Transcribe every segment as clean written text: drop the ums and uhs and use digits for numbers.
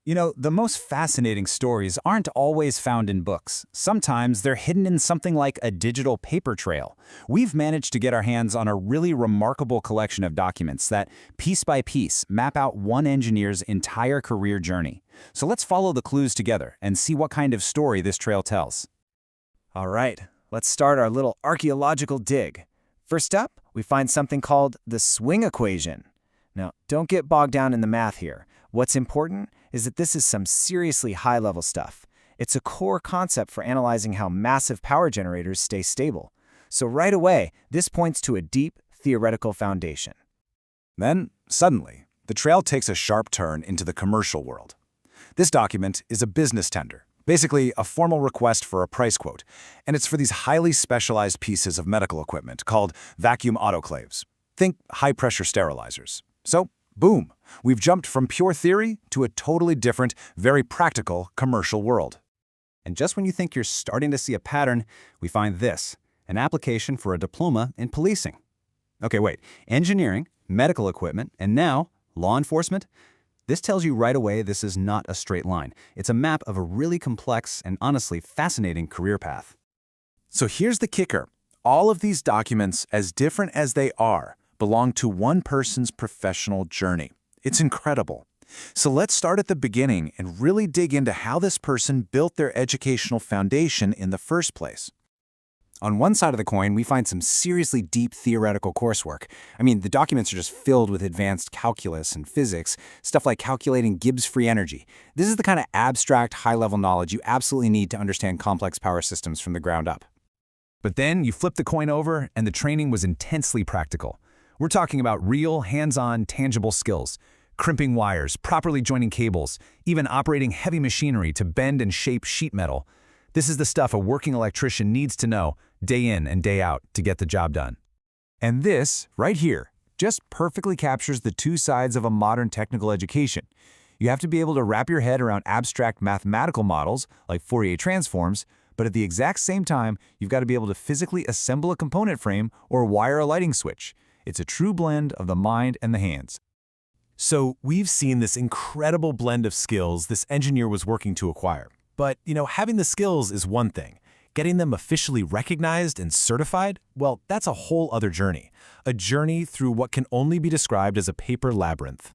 You know, the most fascinating stories aren't always found in books. Sometimes they're hidden in something like a digital paper trail. We've managed to get our hands on a really remarkable collection of documents that, piece by piece, map out one engineer's entire career journey. So let's follow the clues together and see what kind of story this trail tells. All right, let's start our little archaeological dig. First up, we find something called the swing equation. Now, don't get bogged down in the math here. What's important is that this is some seriously high-level stuff. It's a core concept for analyzing how massive power generators stay stable. So right away, this points to a deep theoretical foundation. Then, suddenly, the trail takes a sharp turn into the commercial world. This document is a business tender, basically a formal request for a price quote, and it's for these highly specialized pieces of medical equipment called vacuum autoclaves. Think high-pressure sterilizers. So, boom, we've jumped from pure theory to a totally different, very practical commercial world. And just when you think you're starting to see a pattern, we find this, an application for a diploma in policing. Okay, wait, engineering, medical equipment, and now law enforcement? This tells you right away this is not a straight line. It's a map of a really complex and honestly fascinating career path. So here's the kicker. All of these documents, as different as they are, belong to one person's professional journey. It's incredible. So let's start at the beginning and really dig into how this person built their educational foundation in the first place. On one side of the coin, we find some seriously deep theoretical coursework. I mean, the documents are just filled with advanced calculus and physics, stuff like calculating Gibbs free energy. This is the kind of abstract, high-level knowledge you absolutely need to understand complex power systems from the ground up. But then you flip the coin over, and the training was intensely practical. We're talking about real, hands-on, tangible skills. Crimping wires, properly joining cables, even operating heavy machinery to bend and shape sheet metal. This is the stuff a working electrician needs to know day in and day out to get the job done. And this, right here, just perfectly captures the two sides of a modern technical education. You have to be able to wrap your head around abstract mathematical models like Fourier transforms, but at the exact same time, you've got to be able to physically assemble a component frame or wire a lighting switch. It's a true blend of the mind and the hands. So we've seen this incredible blend of skills this engineer was working to acquire. But, having the skills is one thing. Getting them officially recognized and certified, well, that's a whole other journey. A journey through what can only be described as a paper labyrinth.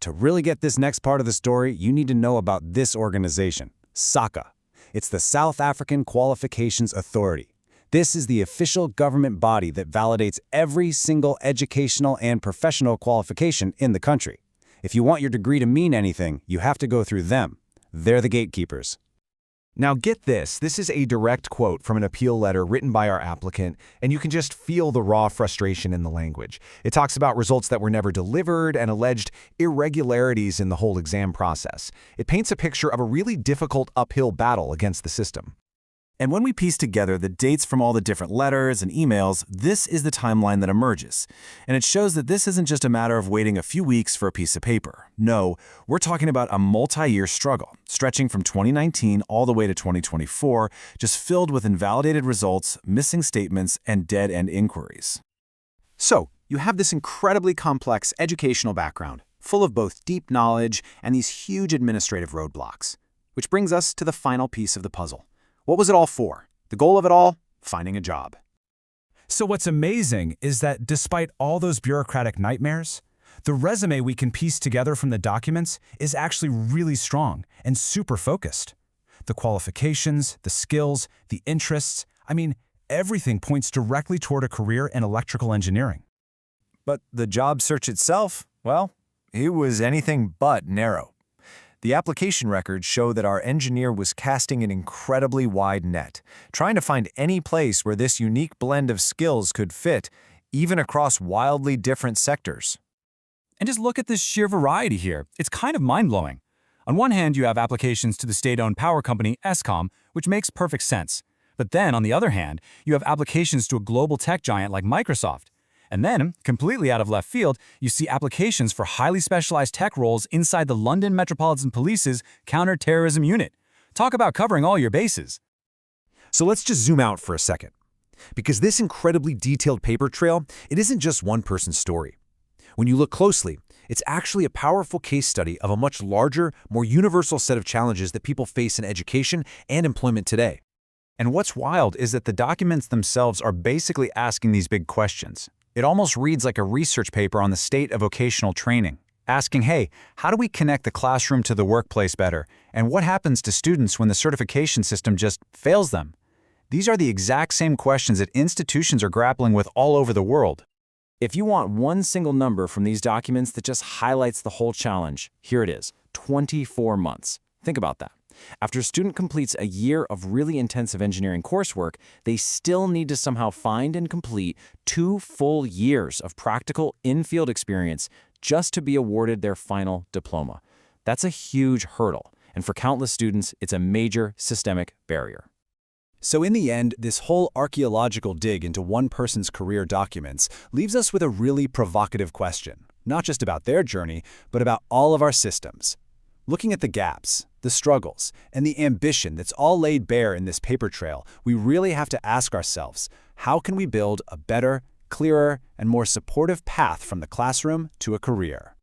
To really get this next part of the story, you need to know about this organization, SAQA. It's the South African Qualifications Authority. This is the official government body that validates every single educational and professional qualification in the country. If you want your degree to mean anything, you have to go through them. They're the gatekeepers. Now get this is a direct quote from an appeal letter written by our applicant, and you can just feel the raw frustration in the language. It talks about results that were never delivered and alleged irregularities in the whole exam process. It paints a picture of a really difficult uphill battle against the system. And when we piece together the dates from all the different letters and emails, this is the timeline that emerges. And it shows that this isn't just a matter of waiting a few weeks for a piece of paper. No, we're talking about a multi-year struggle, stretching from 2019 all the way to 2024, just filled with invalidated results, missing statements, and dead-end inquiries. So, you have this incredibly complex educational background, full of both deep knowledge and these huge administrative roadblocks. Which brings us to the final piece of the puzzle. What was it all for? The goal of it all? Finding a job. So what's amazing is that despite all those bureaucratic nightmares, the resume we can piece together from the documents is actually really strong and super focused. The qualifications, the skills, the interests, everything points directly toward a career in electrical engineering. But the job search itself, well, it was anything but narrow. The application records show that our engineer was casting an incredibly wide net, trying to find any place where this unique blend of skills could fit, even across wildly different sectors. And just look at this sheer variety here. It's kind of mind-blowing. On one hand, you have applications to the state-owned power company, Eskom, which makes perfect sense. But then, on the other hand, you have applications to a global tech giant like Microsoft. And then, completely out of left field, you see applications for highly specialized tech roles inside the London Metropolitan Police's counter-terrorism unit. Talk about covering all your bases. So let's just zoom out for a second. Because this incredibly detailed paper trail, it isn't just one person's story. When you look closely, It's actually a powerful case study of a much larger, more universal set of challenges that people face in education and employment today. And what's wild is that the documents themselves are basically asking these big questions. It almost reads like a research paper on the state of vocational training, asking, hey, how do we connect the classroom to the workplace better? And what happens to students when the certification system just fails them? These are the exact same questions that institutions are grappling with all over the world. If you want one single number from these documents that just highlights the whole challenge, here it is, 24 months. Think about that. After a student completes a year of really intensive engineering coursework, they still need to somehow find and complete 2 full years of practical in-field experience just to be awarded their final diploma. That's a huge hurdle, and for countless students, it's a major systemic barrier. So in the end, this whole archaeological dig into one person's career documents leaves us with a really provocative question, not just about their journey, but about all of our systems. Looking at the gaps, the struggles, and the ambition that's all laid bare in this paper trail, we really have to ask ourselves, how can we build a better, clearer, and more supportive path from the classroom to a career?